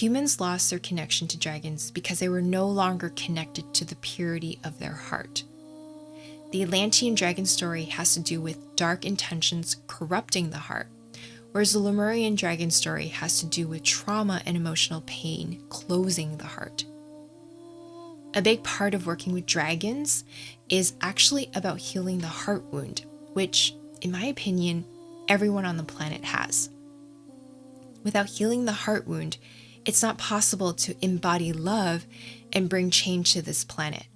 humans lost their connection to dragons because they were no longer connected to the purity of their heart. The Atlantean dragon story has to do with dark intentions corrupting the heart, whereas the Lemurian dragon story has to do with trauma and emotional pain closing the heart. A big part of working with dragons is actually about healing the heart wound, which, in my opinion, everyone on the planet has. Without healing the heart wound, it's not possible to embody love and bring change to this planet.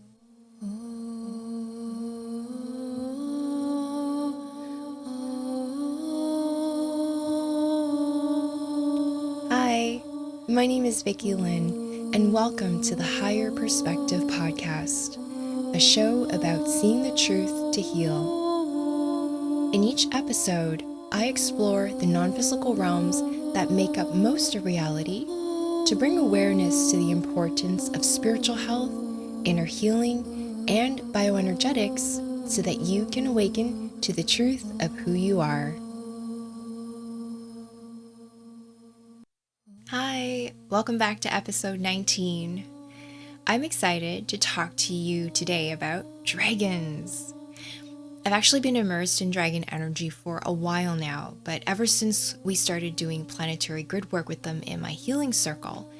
Hi, my name is VickiLynn, and welcome to the Higher Perspective Podcast, a show about seeing the truth to heal. In each episode, I explore the non-physical realms that make up most of reality to bring awareness to the importance of spiritual health, inner healing, and bioenergetics so that you can awaken to the truth of who you are. Hi, welcome back to episode 19. I'm excited to talk to you today about dragons. I've actually been immersed in dragon energy for a while now, but ever since we started doing planetary grid work with them in my healing circle,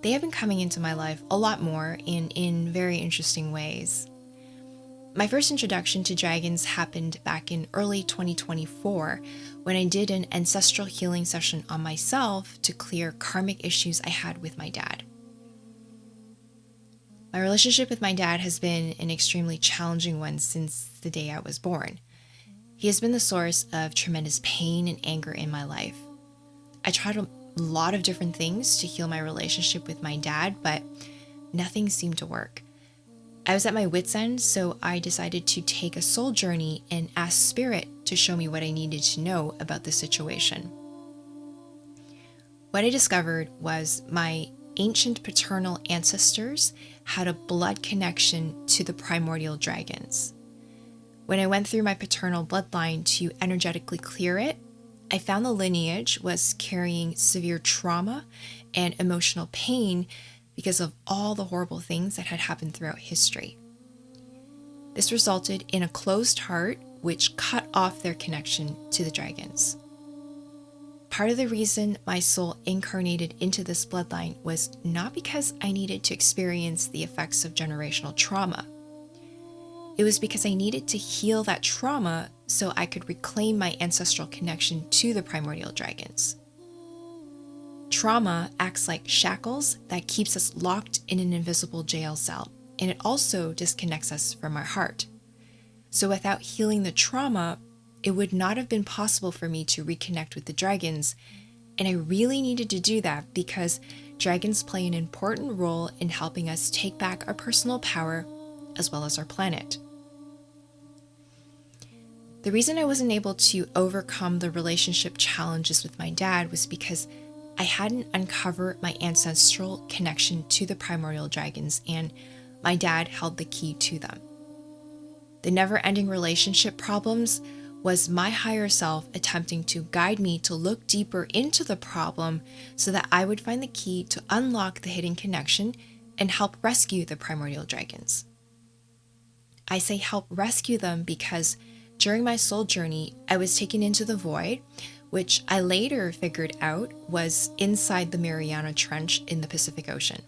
they have been coming into my life a lot more and in very interesting ways. My first introduction to dragons happened back in early 2024 when I did an ancestral healing session on myself to clear karmic issues I had with my dad. My relationship with my dad has been an extremely challenging one since the day I was born. He has been the source of tremendous pain and anger in my life. I tried a lot of different things to heal my relationship with my dad, but nothing seemed to work. I was at my wit's end, so I decided to take a soul journey and ask Spirit to show me what I needed to know about the situation. What I discovered was my ancient paternal ancestors had a blood connection to the Primordial Dragons. When I went through my paternal bloodline to energetically clear it, I found the lineage was carrying severe trauma and emotional pain because of all the horrible things that had happened throughout history. This resulted in a closed heart, which cut off their connection to the dragons. Part of the reason my soul incarnated into this bloodline was not because I needed to experience the effects of generational trauma. It was because I needed to heal that trauma so I could reclaim my ancestral connection to the Primordial Dragons. Trauma acts like shackles that keeps us locked in an invisible jail cell, and it also disconnects us from our heart. So without healing the trauma, it would not have been possible for me to reconnect with the dragons, and I really needed to do that because dragons play an important role in helping us take back our personal power as well as our planet. The reason I wasn't able to overcome the relationship challenges with my dad was because I hadn't uncovered my ancestral connection to the Primordial Dragons, and my dad held the key to them. The never-ending relationship problems was my higher self attempting to guide me to look deeper into the problem so that I would find the key to unlock the hidden connection and help rescue the Primordial Dragons. I say help rescue them because during my soul journey, I was taken into the void, which I later figured out was inside the Mariana Trench in the Pacific Ocean.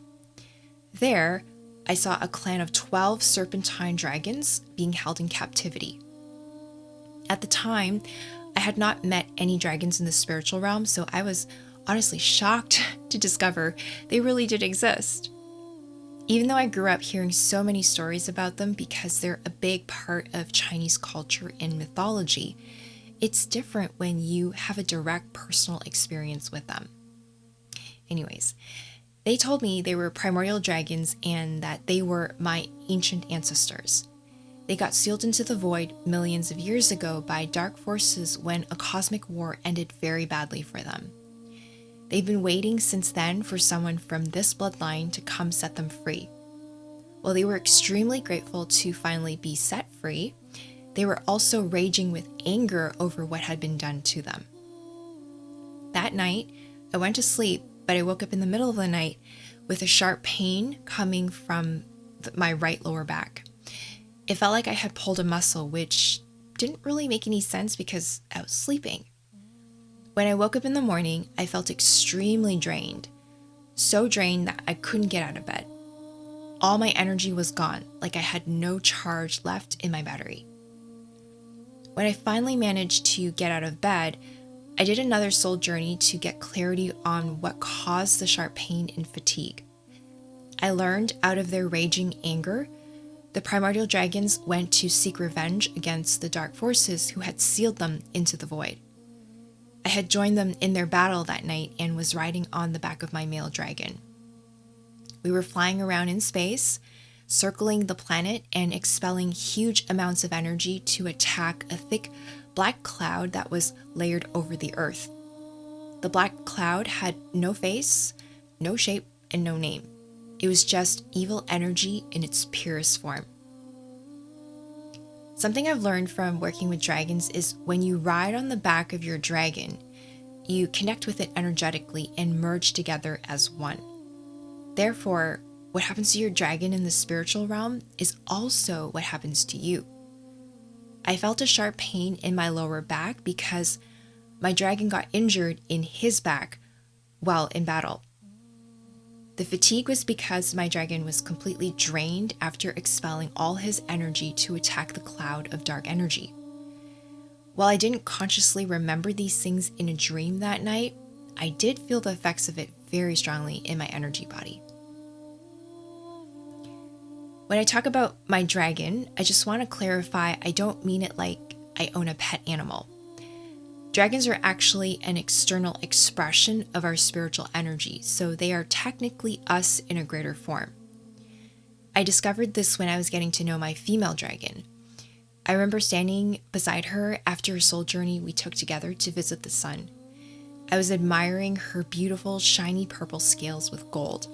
There, I saw a clan of 12 serpentine dragons being held in captivity. At the time, I had not met any dragons in the spiritual realm, so I was honestly shocked to discover they really did exist. Even though I grew up hearing so many stories about them because they're a big part of Chinese culture and mythology, it's different when you have a direct personal experience with them. Anyways, they told me they were primordial dragons and that they were my ancient ancestors. They got sealed into the void millions of years ago by dark forces when a cosmic war ended very badly for them. They've been waiting since then for someone from this bloodline to come set them free. While they were extremely grateful to finally be set free, they were also raging with anger over what had been done to them. That night, I went to sleep but I woke up in the middle of the night with a sharp pain coming from my right lower back. It felt like I had pulled a muscle, which didn't really make any sense because I was sleeping. When I woke up in the morning, I felt extremely drained, so drained that I couldn't get out of bed. All my energy was gone, like I had no charge left in my battery. When I finally managed to get out of bed, I did another soul journey to get clarity on what caused the sharp pain and fatigue. I learned out of their raging anger, the primordial dragons went to seek revenge against the dark forces who had sealed them into the void. I had joined them in their battle that night and was riding on the back of my male dragon. We were flying around in space, circling the planet and expelling huge amounts of energy to attack a thick black cloud that was layered over the earth. The black cloud had no face, no shape, and no name. It was just evil energy in its purest form. Something I've learned from working with dragons is when you ride on the back of your dragon, you connect with it energetically and merge together as one. Therefore, what happens to your dragon in the spiritual realm is also what happens to you. I felt a sharp pain in my lower back because my dragon got injured in his back while in battle. The fatigue was because my dragon was completely drained after expelling all his energy to attack the cloud of dark energy. While I didn't consciously remember these things in a dream that night, I did feel the effects of it very strongly in my energy body. When I talk about my dragon, I just want to clarify I don't mean it like I own a pet animal. Dragons are actually an external expression of our spiritual energy, so they are technically us in a greater form. I discovered this when I was getting to know my female dragon. I remember standing beside her after a soul journey we took together to visit the sun. I was admiring her beautiful, shiny purple scales with gold.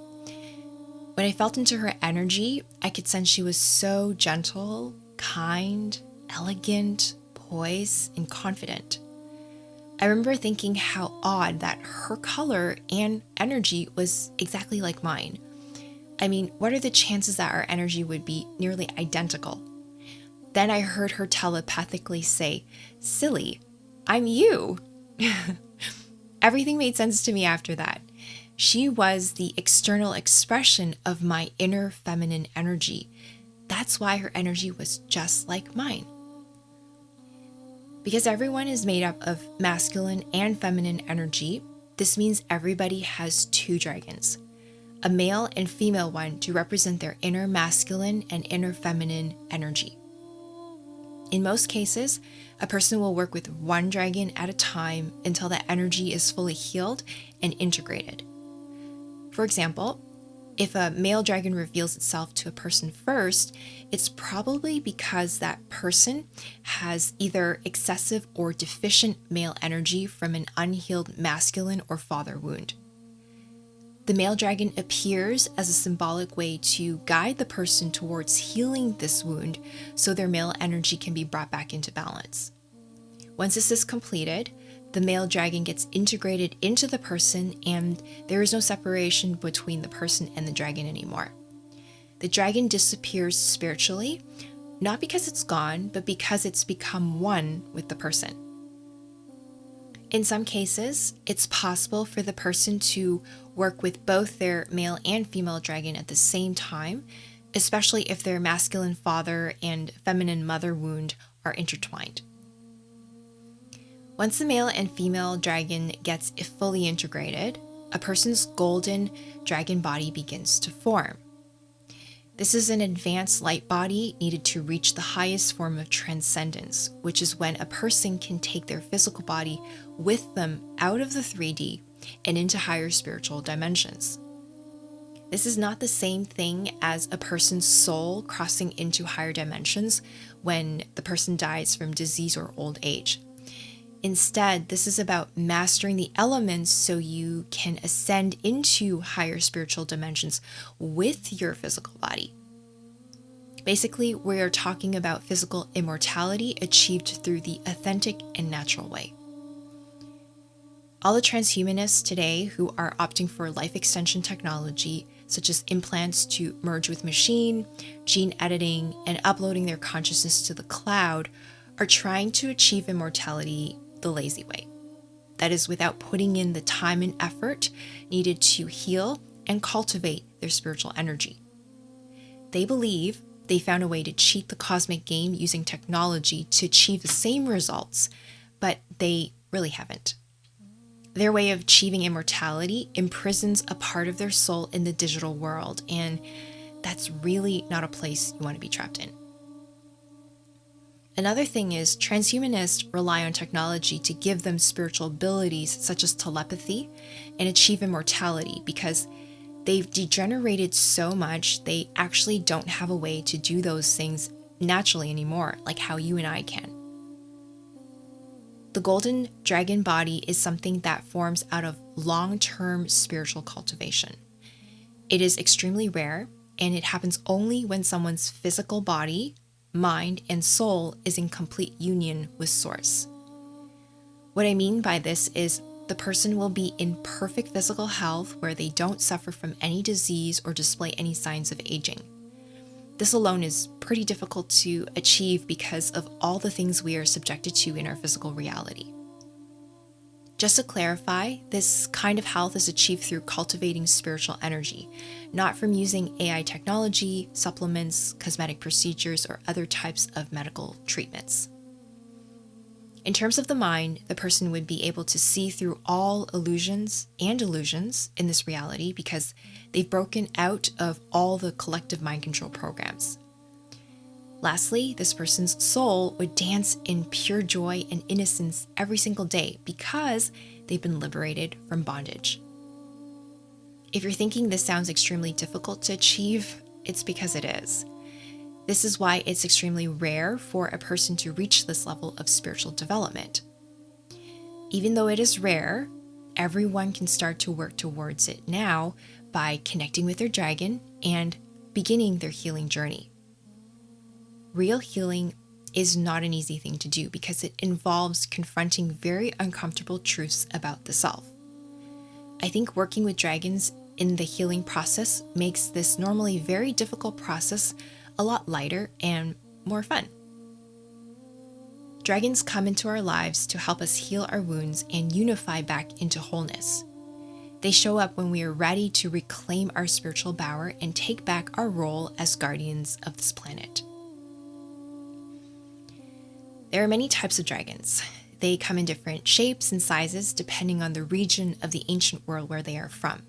When I felt into her energy, I could sense she was so gentle, kind, elegant, poised, and confident. I remember thinking how odd that her color and energy was exactly like mine. I mean, what are the chances that our energy would be nearly identical? Then I heard her telepathically say, "Silly, I'm you." Everything made sense to me after that. She was the external expression of my inner feminine energy. That's why her energy was just like mine. Because everyone is made up of masculine and feminine energy, this means everybody has two dragons, a male and female one to represent their inner masculine and inner feminine energy. In most cases, a person will work with one dragon at a time until that energy is fully healed and integrated. For example, if a male dragon reveals itself to a person first, it's probably because that person has either excessive or deficient male energy from an unhealed masculine or father wound. The male dragon appears as a symbolic way to guide the person towards healing this wound so their male energy can be brought back into balance. Once this is completed, the male dragon gets integrated into the person and there is no separation between the person and the dragon anymore. The dragon disappears spiritually, not because it's gone, but because it's become one with the person. In some cases, it's possible for the person to work with both their male and female dragon at the same time, especially if their masculine father and feminine mother wound are intertwined. Once the male and female dragon gets fully integrated, a person's golden dragon body begins to form. This is an advanced light body needed to reach the highest form of transcendence, which is when a person can take their physical body with them out of the 3D and into higher spiritual dimensions. This is not the same thing as a person's soul crossing into higher dimensions when the person dies from disease or old age. Instead, this is about mastering the elements so you can ascend into higher spiritual dimensions with your physical body. Basically, we are talking about physical immortality achieved through the authentic and natural way. All the transhumanists today who are opting for life extension technology, such as implants to merge with machine, gene editing, and uploading their consciousness to the cloud, are trying to achieve immortality the lazy way. That is, without putting in the time and effort needed to heal and cultivate their spiritual energy. They believe they found a way to cheat the cosmic game using technology to achieve the same results, but they really haven't. Their way of achieving immortality imprisons a part of their soul in the digital world, and that's really not a place you want to be trapped in. Another thing is, transhumanists rely on technology to give them spiritual abilities such as telepathy and achieve immortality because they've degenerated so much they actually don't have a way to do those things naturally anymore, like how you and I can. The golden dragon body is something that forms out of long-term spiritual cultivation. It is extremely rare, and it happens only when someone's physical body, mind, and soul is in complete union with Source. What I mean by this is the person will be in perfect physical health where they don't suffer from any disease or display any signs of aging. This alone is pretty difficult to achieve because of all the things we are subjected to in our physical reality. Just to clarify, this kind of health is achieved through cultivating spiritual energy, not from using AI technology, supplements, cosmetic procedures, or other types of medical treatments. In terms of the mind, the person would be able to see through all illusions and delusions in this reality because they've broken out of all the collective mind control programs. Lastly, this person's soul would dance in pure joy and innocence every single day because they've been liberated from bondage. If you're thinking this sounds extremely difficult to achieve, it's because it is. This is why it's extremely rare for a person to reach this level of spiritual development. Even though it is rare, everyone can start to work towards it now by connecting with their dragon and beginning their healing journey. Real healing is not an easy thing to do because it involves confronting very uncomfortable truths about the self. I think working with dragons in the healing process makes this normally very difficult process a lot lighter and more fun. Dragons come into our lives to help us heal our wounds and unify back into wholeness. They show up when we are ready to reclaim our spiritual power and take back our role as guardians of this planet. There are many types of dragons. They come in different shapes and sizes depending on the region of the ancient world where they are from.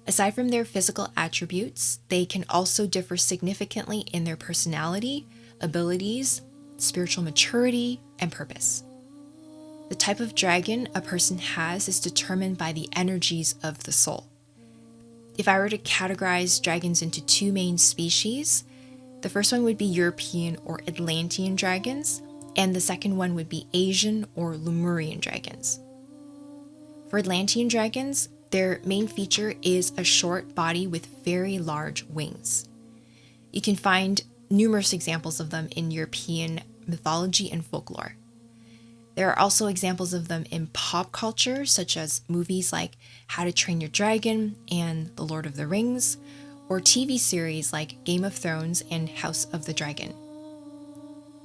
Aside from their physical attributes, they can also differ significantly in their personality, abilities, spiritual maturity, and purpose. The type of dragon a person has is determined by the energies of the soul. If I were to categorize dragons into two main species, the first one would be European or Atlantean dragons, and the second one would be Asian or Lemurian dragons. For Atlantean dragons, their main feature is a short body with very large wings. You can find numerous examples of them in European mythology and folklore. There are also examples of them in pop culture, such as movies like How to Train Your Dragon and The Lord of the Rings, or TV series like Game of Thrones and House of the Dragon.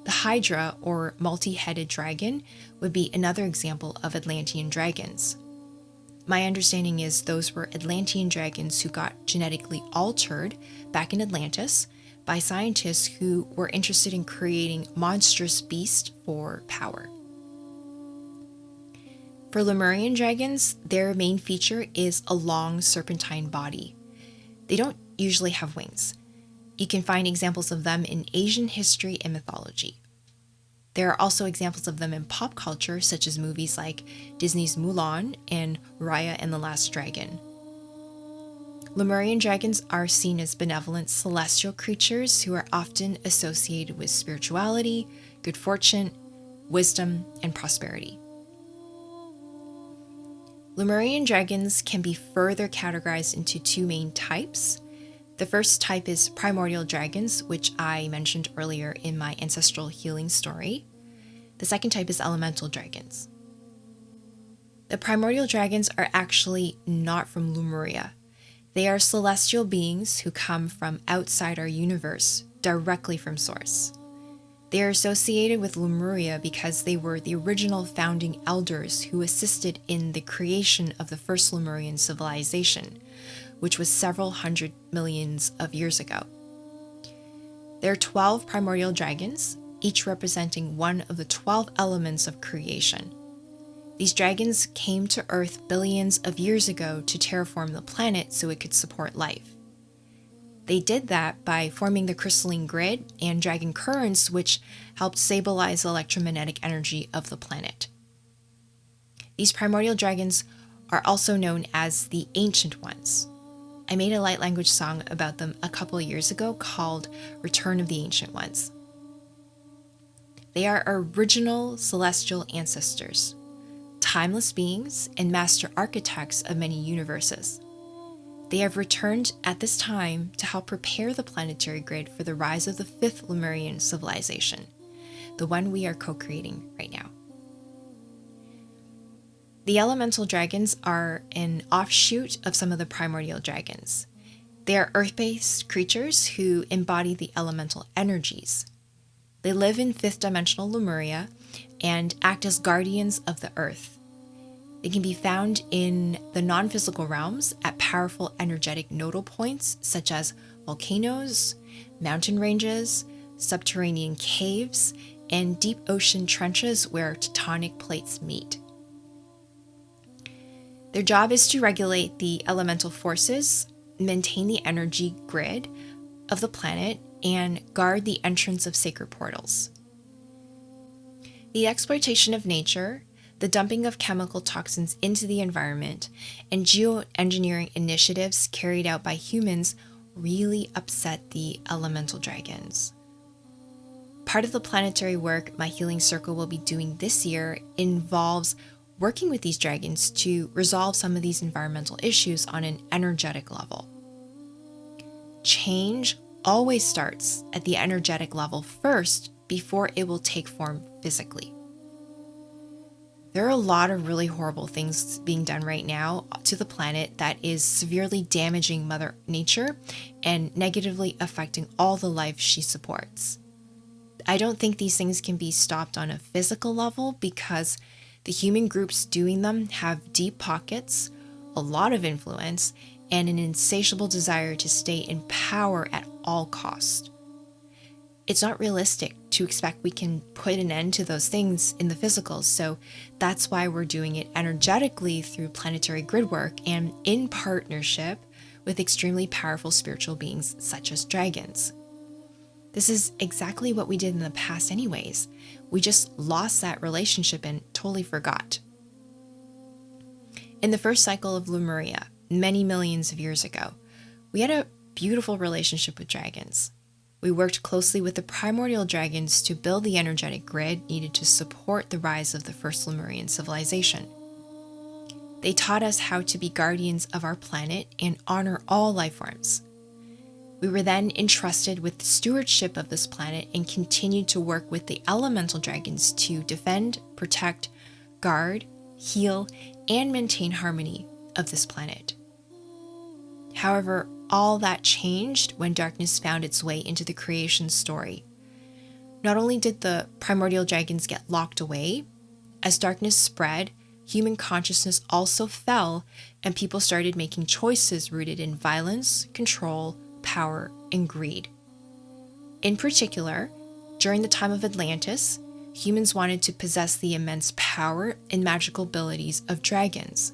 The Hydra, or multi-headed dragon, would be another example of Atlantean dragons. My understanding is those were Atlantean dragons who got genetically altered back in Atlantis by scientists who were interested in creating monstrous beasts for power. For Lemurian dragons, their main feature is a long serpentine body. They don't usually have wings. You can find examples of them in Asian history and mythology. There are also examples of them in pop culture, such as movies like Disney's Mulan and Raya and the Last Dragon. Lemurian dragons are seen as benevolent celestial creatures who are often associated with spirituality, good fortune, wisdom, and prosperity. Lemurian dragons can be further categorized into two main types. The first type is Primordial Dragons, which I mentioned earlier in my ancestral healing story. The second type is Elemental Dragons. The primordial dragons are actually not from Lemuria. They are celestial beings who come from outside our universe, directly from Source. They are associated with Lemuria because they were the original founding elders who assisted in the creation of the first Lemurian civilization, which was several hundred millions of years ago. There are 12 primordial dragons, each representing one of the 12 elements of creation. These dragons came to Earth billions of years ago to terraform the planet so it could support life. They did that by forming the crystalline grid and dragon currents, which helped stabilize the electromagnetic energy of the planet. These primordial dragons are also known as the Ancient Ones. I made a light language song about them a couple of years ago called Return of the Ancient Ones. They are original celestial ancestors, timeless beings, and master architects of many universes. They have returned at this time to help prepare the planetary grid for the rise of the fifth Lemurian civilization, the one we are co-creating right now. The elemental dragons are an offshoot of some of the primordial dragons. They are earth-based creatures who embody the elemental energies. They live in fifth dimensional Lemuria and act as guardians of the earth. They can be found in the non-physical realms at powerful energetic nodal points such as volcanoes, mountain ranges, subterranean caves, and deep ocean trenches where tectonic plates meet. Their job is to regulate the elemental forces, maintain the energy grid of the planet, and guard the entrance of sacred portals. The exploitation of nature, the dumping of chemical toxins into the environment, and geoengineering initiatives carried out by humans really upset the elemental dragons. Part of the planetary work my healing circle will be doing this year involves working with these dragons to resolve some of these environmental issues on an energetic level. Change always starts at the energetic level first before it will take form physically. There are a lot of really horrible things being done right now to the planet that is severely damaging Mother Nature and negatively affecting all the life she supports. I don't think these things can be stopped on a physical level because the human groups doing them have deep pockets, a lot of influence, and an insatiable desire to stay in power at all costs. It's not realistic to expect we can put an end to those things in the physical, so that's why we're doing it energetically through planetary grid work and in partnership with extremely powerful spiritual beings such as dragons. This is exactly what we did in the past anyways. We just lost that relationship and totally forgot. In the first cycle of Lemuria, many millions of years ago, we had a beautiful relationship with dragons. We worked closely with the primordial dragons to build the energetic grid needed to support the rise of the first Lemurian civilization. They taught us how to be guardians of our planet and honor all life forms. We were then entrusted with the stewardship of this planet and continued to work with the elemental dragons to defend, protect, guard, heal, and maintain harmony of this planet. However, all that changed when darkness found its way into the creation story. Not only did the primordial dragons get locked away, as darkness spread, human consciousness also fell, and people started making choices rooted in violence, control, power, and greed. In particular, during the time of Atlantis, humans wanted to possess the immense power and magical abilities of dragons.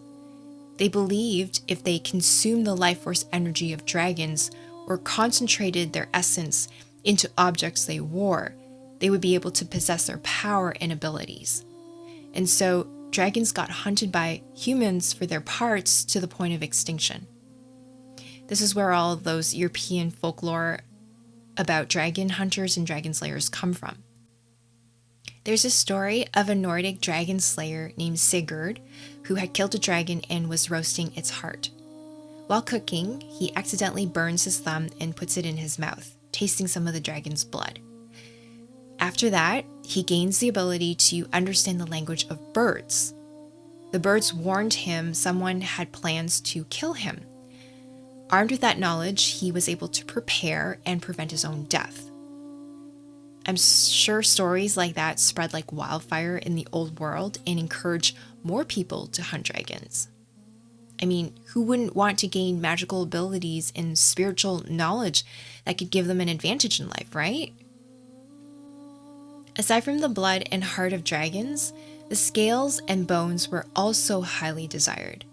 They believed if they consumed the life force energy of dragons or concentrated their essence into objects they wore, they would be able to possess their power and abilities. And so dragons got hunted by humans for their parts to the point of extinction. This is where all of those European folklore about dragon hunters and dragon slayers come from. There's a story of a Nordic dragon slayer named Sigurd who had killed a dragon and was roasting its heart. While cooking, he accidentally burns his thumb and puts it in his mouth, tasting some of the dragon's blood. After that, he gains the ability to understand the language of birds. The birds warned him someone had plans to kill him. Armed with that knowledge, he was able to prepare and prevent his own death. I'm sure stories like that spread like wildfire in the old world and encourage more people to hunt dragons. I mean, who wouldn't want to gain magical abilities and spiritual knowledge that could give them an advantage in life, right? Aside from the blood and heart of dragons, the scales and bones were also highly desired.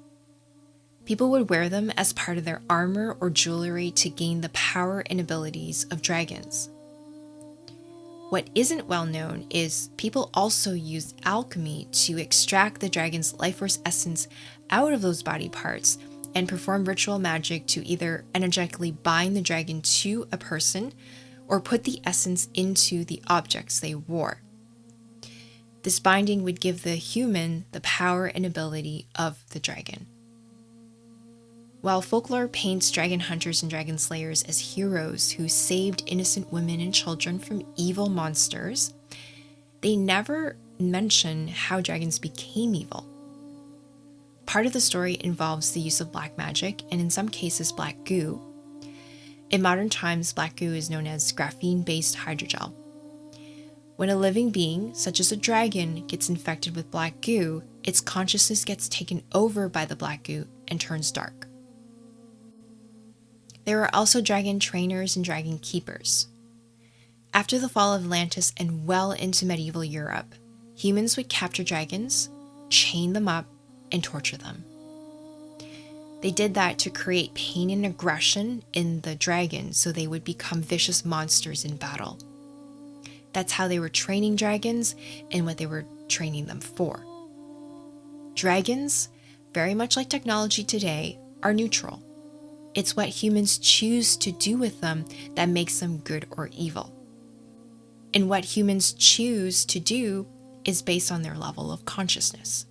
People would wear them as part of their armor or jewelry to gain the power and abilities of dragons. What isn't well known is people also used alchemy to extract the dragon's life force essence out of those body parts and perform ritual magic to either energetically bind the dragon to a person or put the essence into the objects they wore. This binding would give the human the power and ability of the dragon. While folklore paints dragon hunters and dragon slayers as heroes who saved innocent women and children from evil monsters, they never mention how dragons became evil. Part of the story involves the use of black magic, and in some cases black goo. In modern times, black goo is known as graphene-based hydrogel. When a living being, such as a dragon, gets infected with black goo, its consciousness gets taken over by the black goo and turns dark. There are also dragon trainers and dragon keepers. After the fall of Atlantis and well into medieval Europe, humans would capture dragons, chain them up, and torture them. They did that to create pain and aggression in the dragon so they would become vicious monsters in battle. That's how they were training dragons and what they were training them for. Dragons, very much like technology today, are neutral. It's what humans choose to do with them that makes them good or evil. And what humans choose to do is based on their level of consciousness.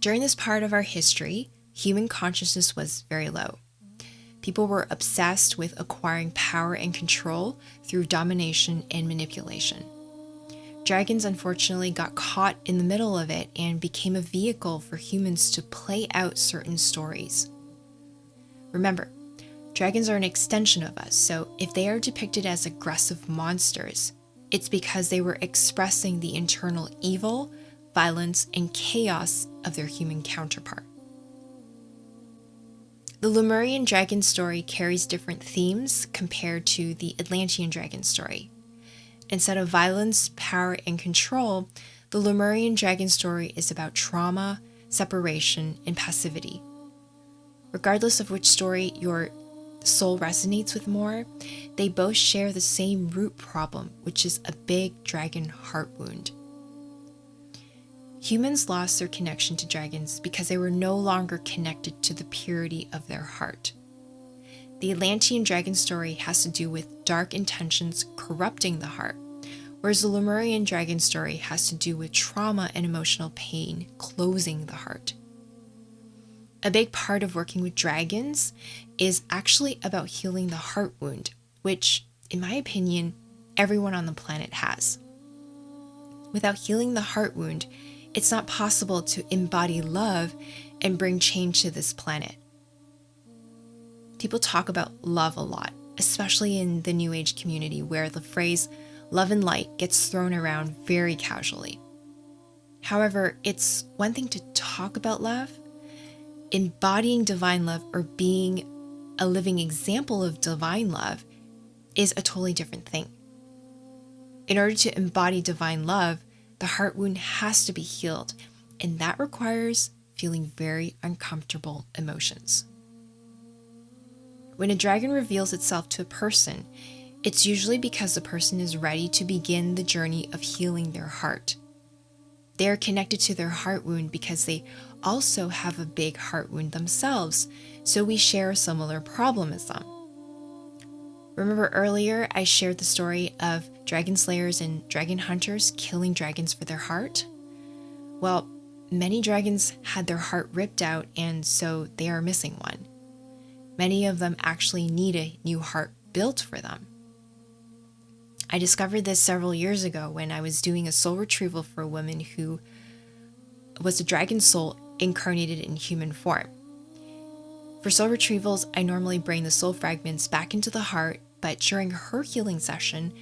During this part of our history, human consciousness was very low. People were obsessed with acquiring power and control through domination and manipulation. Dragons unfortunately got caught in the middle of it and became a vehicle for humans to play out certain stories. Remember, dragons are an extension of us, so if they are depicted as aggressive monsters, it's because they were expressing the internal evil, violence, and chaos of their human counterpart. The Lemurian dragon story carries different themes compared to the Atlantean dragon story. Instead of violence, power, and control, the Lemurian dragon story is about trauma, separation, and passivity. Regardless of which story your soul resonates with more, they both share the same root problem, which is a big dragon heart wound. Humans lost their connection to dragons because they were no longer connected to the purity of their heart. The Atlantean dragon story has to do with dark intentions corrupting the heart, whereas the Lemurian dragon story has to do with trauma and emotional pain closing the heart. A big part of working with dragons is actually about healing the heart wound, which, in my opinion, everyone on the planet has. Without healing the heart wound, it's not possible to embody love and bring change to this planet. People talk about love a lot, especially in the New Age community where the phrase love and light gets thrown around very casually. However, it's one thing to talk about love. Embodying divine love or being a living example of divine love is a totally different thing. In order to embody divine love, the heart wound has to be healed, and that requires feeling very uncomfortable emotions. When a dragon reveals itself to a person, it's usually because the person is ready to begin the journey of healing their heart. They are connected to their heart wound because they also have a big heart wound themselves, so we share a similar problem as them. Remember earlier I shared the story of dragon slayers and dragon hunters killing dragons for their heart? Well, many dragons had their heart ripped out, and so they are missing one. Many of them actually need a new heart built for them. I discovered this several years ago when I was doing a soul retrieval for a woman who was a dragon soul incarnated in human form. For soul retrievals, I normally bring the soul fragments back into the heart, but during her healing session,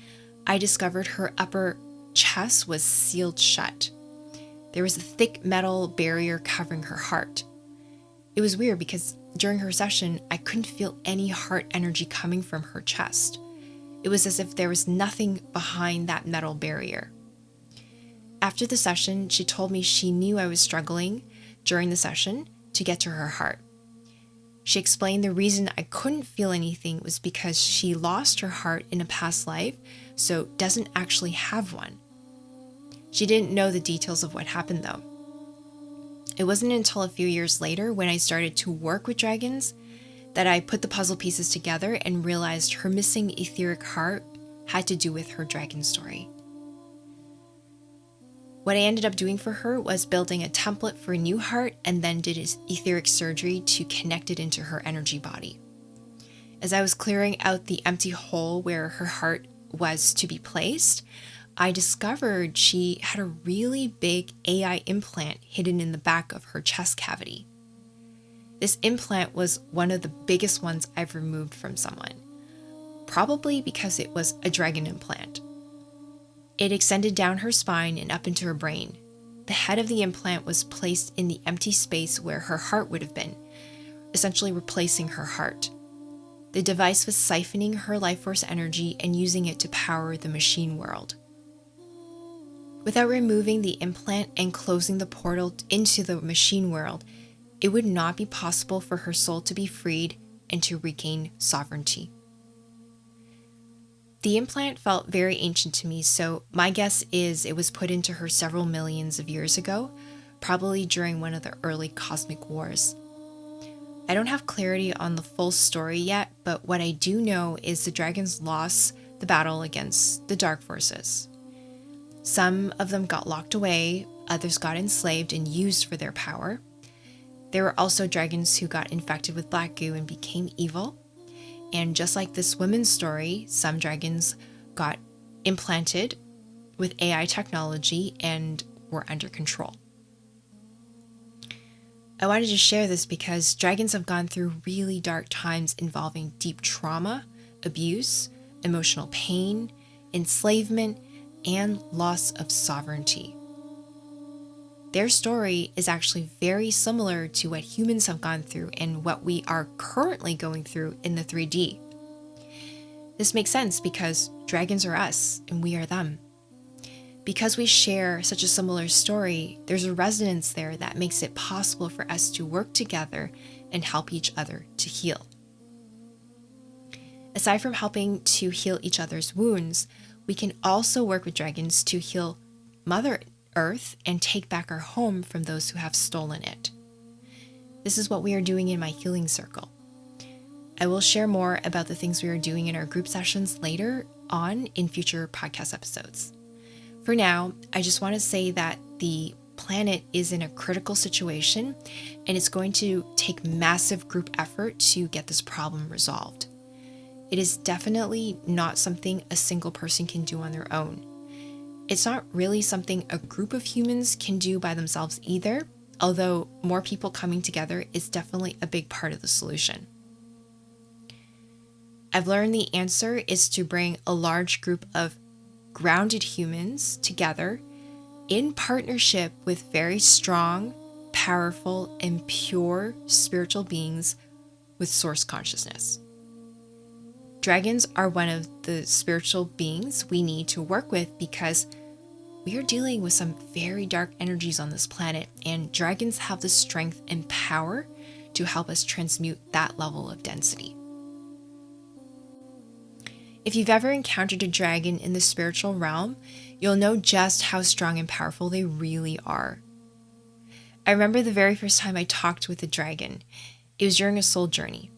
I discovered her upper chest was sealed shut. There was a thick metal barrier covering her heart. It was weird because during her session, I couldn't feel any heart energy coming from her chest. It was as if there was nothing behind that metal barrier. After the session, she told me she knew I was struggling during the session to get to her heart. She explained the reason I couldn't feel anything was because she lost her heart in a past life, so doesn't actually have one. She didn't know the details of what happened though. It wasn't until a few years later when I started to work with dragons that I put the puzzle pieces together and realized her missing etheric heart had to do with her dragon story. What I ended up doing for her was building a template for a new heart and then did etheric surgery to connect it into her energy body. As I was clearing out the empty hole where her heart was to be placed, I discovered she had a really big AI implant hidden in the back of her chest cavity. This implant was one of the biggest ones I've removed from someone, probably because it was a dragon implant. It extended down her spine and up into her brain. The head of the implant was placed in the empty space where her heart would have been, essentially replacing her heart. The device was siphoning her life force energy and using it to power the machine world. Without removing the implant and closing the portal into the machine world, it would not be possible for her soul to be freed and to regain sovereignty. The implant felt very ancient to me, so my guess is it was put into her several millions of years ago, probably during one of the early cosmic wars. I don't have clarity on the full story yet, but what I do know is the dragons lost the battle against the dark forces. Some of them got locked away, others got enslaved and used for their power. There were also dragons who got infected with black goo and became evil. And just like this woman's story, some dragons got implanted with AI technology and were under control. I wanted to share this because dragons have gone through really dark times involving deep trauma, abuse, emotional pain, enslavement, and loss of sovereignty. Their story is actually very similar to what humans have gone through and what we are currently going through in the 3D. This makes sense because dragons are us and we are them. Because we share such a similar story, there's a resonance there that makes it possible for us to work together and help each other to heal. Aside from helping to heal each other's wounds, we can also work with dragons to heal Mother Earth and take back our home from those who have stolen it. This is what we are doing in my healing circle. I will share more about the things we are doing in our group sessions later on in future podcast episodes. For now, I just want to say that the planet is in a critical situation and it's going to take massive group effort to get this problem resolved. It is definitely not something a single person can do on their own. It's not really something a group of humans can do by themselves either, although more people coming together is definitely a big part of the solution. I've learned the answer is to bring a large group of grounded humans together in partnership with very strong, powerful, and pure spiritual beings with source consciousness. Dragons are one of the spiritual beings we need to work with because we are dealing with some very dark energies on this planet, and dragons have the strength and power to help us transmute that level of density. If you've ever encountered a dragon in the spiritual realm, you'll know just how strong and powerful they really are. I remember the very first time I talked with a dragon. It was during a soul journey.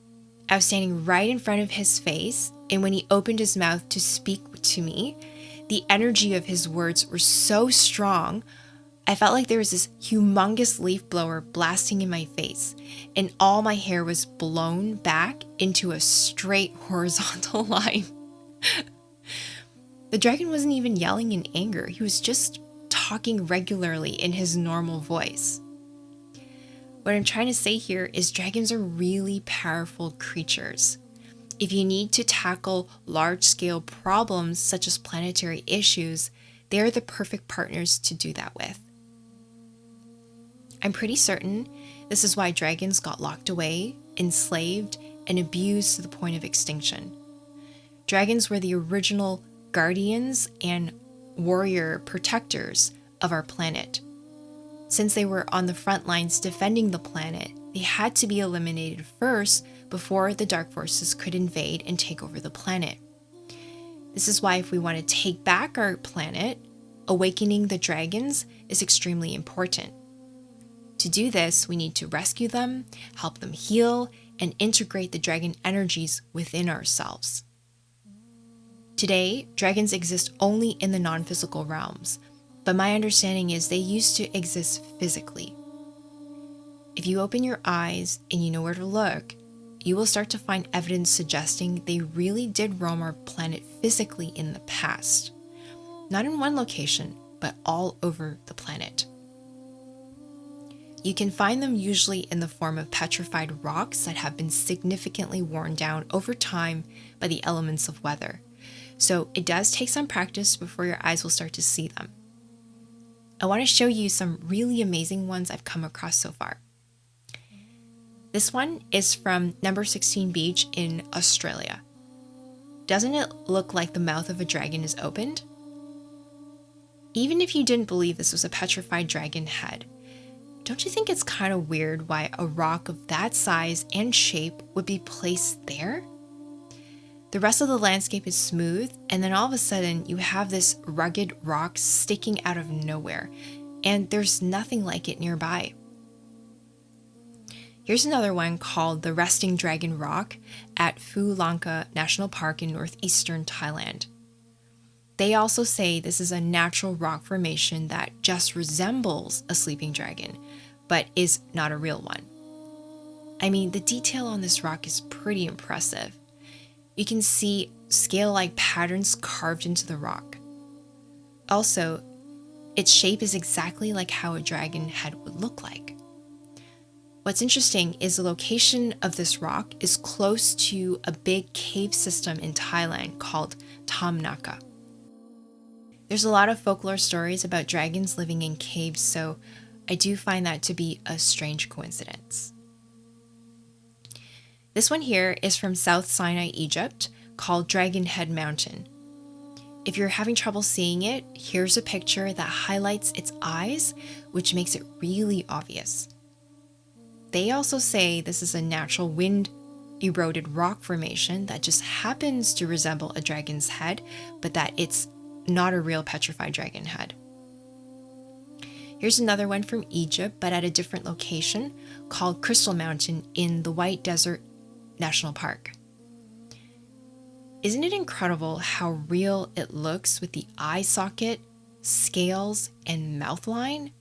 I was standing right in front of his face, and when he opened his mouth to speak to me, the energy of his words were so strong, I felt like there was this humongous leaf blower blasting in my face, and all my hair was blown back into a straight horizontal line. The dragon wasn't even yelling in anger. He was just talking regularly in his normal voice. What I'm trying to say here is dragons are really powerful creatures. If you need to tackle large-scale problems such as planetary issues, they are the perfect partners to do that with. I'm pretty certain this is why dragons got locked away, enslaved, and abused to the point of extinction. Dragons were the original guardians and warrior protectors of our planet. Since they were on the front lines defending the planet, they had to be eliminated first before the dark forces could invade and take over the planet. This is why if we want to take back our planet, awakening the dragons is extremely important. To do this, we need to rescue them, help them heal, and integrate the dragon energies within ourselves. Today, dragons exist only in the non-physical realms, but my understanding is they used to exist physically. If you open your eyes and you know where to look, you will start to find evidence suggesting they really did roam our planet physically in the past. Not in one location, but all over the planet. You can find them usually in the form of petrified rocks that have been significantly worn down over time by the elements of weather. So it does take some practice before your eyes will start to see them. I want to show you some really amazing ones I've come across so far. This one is from number 16 beach in Australia. Doesn't it look like the mouth of a dragon is opened? Even if you didn't believe this was a petrified dragon head, don't you think it's kind of weird why a rock of that size and shape would be placed there? The rest of the landscape is smooth, and then all of a sudden you have this rugged rock sticking out of nowhere, and there's nothing like it nearby. Here's another one called the Resting Dragon Rock at 𝗣𝗢𝗙𝗪𝗪 National Park in northeastern Thailand. They also say this is a natural rock formation that just resembles a sleeping dragon, but is not a real one. I mean, the detail on this rock is pretty impressive. You can see scale-like patterns carved into the rock. Also, its shape is exactly like how a dragon head would look like. What's interesting is the location of this rock is close to a big cave system in Thailand called 𝗤𝗏𝗏𝗧𝗏. There's a lot of folklore stories about dragons living in caves, so I do find that to be a strange coincidence. This one here is from South Sinai, Egypt, called Dragon Head Mountain. If you're having trouble seeing it, here's a picture that highlights its eyes, which makes it really obvious. They also say this is a natural wind-eroded rock formation that just happens to resemble a dragon's head, but that it's not a real petrified dragon head. Here's another one from Egypt, but at a different location, called Crystal Mountain in the White Desert National Park. Isn't it incredible how real it looks with the eye socket, scales, and mouth line?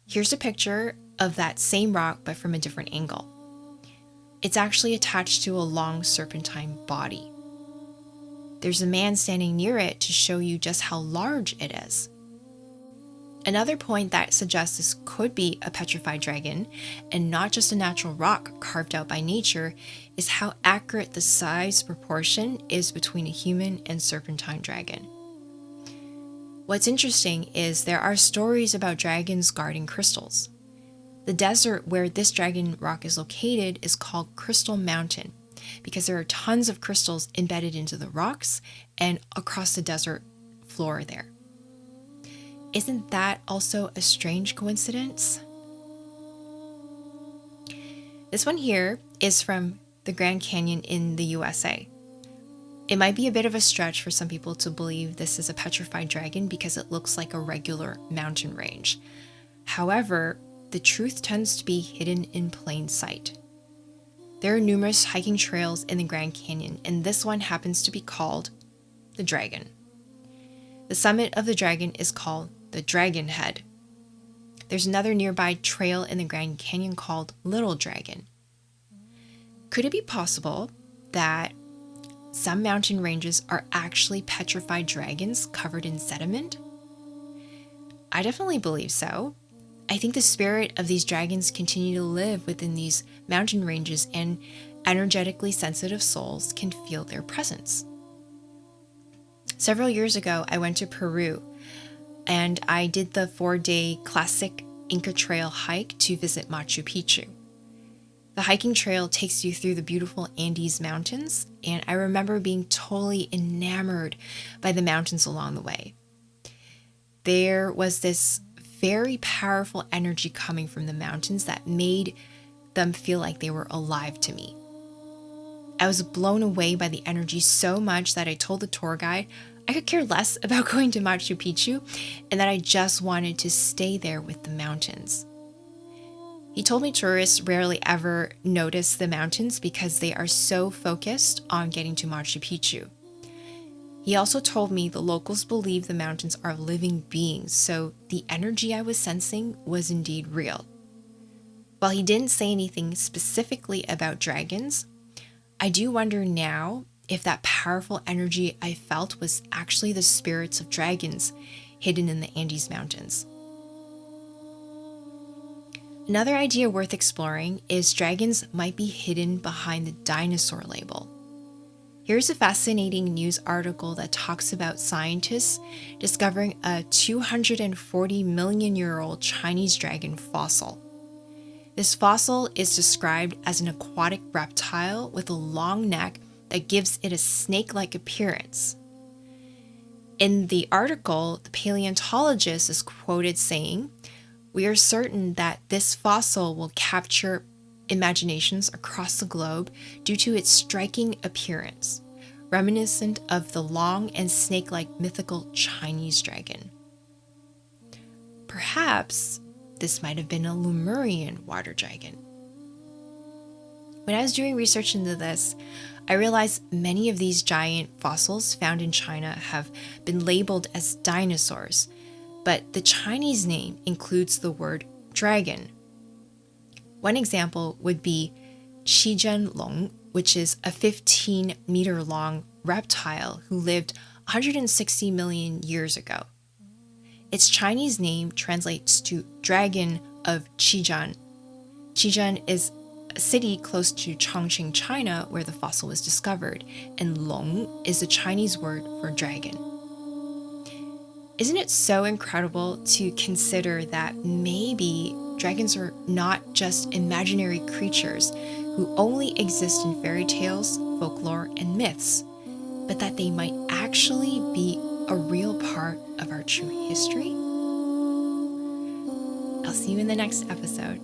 Here's a picture of that same rock, but from a different angle. It's actually attached to a long serpentine body. There's a man standing near it to show you just how large it is. Another point that suggests this could be a petrified dragon and not just a natural rock carved out by nature is how accurate the size proportion is between a human and serpentine dragon. What's interesting is there are stories about dragons guarding crystals. The desert where this dragon rock is located is called Crystal Mountain because there are tons of crystals embedded into the rocks and across the desert floor there. Isn't that also a strange coincidence? This one here is from the Grand Canyon in the USA. It might be a bit of a stretch for some people to believe this is a petrified dragon because it looks like a regular mountain range. However, the truth tends to be hidden in plain sight. There are numerous hiking trails in the Grand Canyon, and this one happens to be called the Dragon. The summit of the Dragon is called the Dragon Head. There's another nearby trail in the Grand Canyon called Little Dragon. Could it be possible that some mountain ranges are actually petrified dragons covered in sediment? I definitely believe so. I think the spirit of these dragons continue to live within these mountain ranges, and energetically sensitive souls can feel their presence. Several years ago, I went to Peru and I did the 4-day classic Inca Trail hike to visit Machu Picchu. The hiking trail takes you through the beautiful Andes Mountains, and I remember being totally enamored by the mountains along the way. There was this very powerful energy coming from the mountains that made them feel like they were alive to me. I was blown away by the energy so much that I told the tour guide I could care less about going to Machu Picchu and that I just wanted to stay there with the mountains. He told me tourists rarely ever notice the mountains because they are so focused on getting to Machu Picchu. He also told me the locals believe the mountains are living beings, so the energy I was sensing was indeed real. While he didn't say anything specifically about dragons, I do wonder now if that powerful energy I felt was actually the spirits of dragons hidden in the Andes Mountains. Another idea worth exploring is dragons might be hidden behind the dinosaur label. Here's a fascinating news article that talks about scientists discovering a 240 million year old Chinese dragon fossil. This fossil is described as an aquatic reptile with a long neck that gives it a snake-like appearance. In the article, the paleontologist is quoted saying, "We are certain that this fossil will capture imaginations across the globe due to its striking appearance, reminiscent of the long and snake-like mythical Chinese dragon." Perhaps this might have been a Lemurian water dragon. When I was doing research into this, I realized many of these giant fossils found in China have been labeled as dinosaurs, but the Chinese name includes the word dragon. One example would be 𝗔𝗕𝗢𝗨𝗧, which is a 15-meter-long reptile who lived 160 million years ago. Its Chinese name translates to dragon of Qijian. Qijian is a city close to Chongqing, China, where the fossil was discovered, and long is the Chinese word for dragon. Isn't it so incredible to consider that maybe dragons are not just imaginary creatures who only exist in fairy tales, folklore, and myths, but that they might actually be a real part of our true history? I'll see you in the next episode.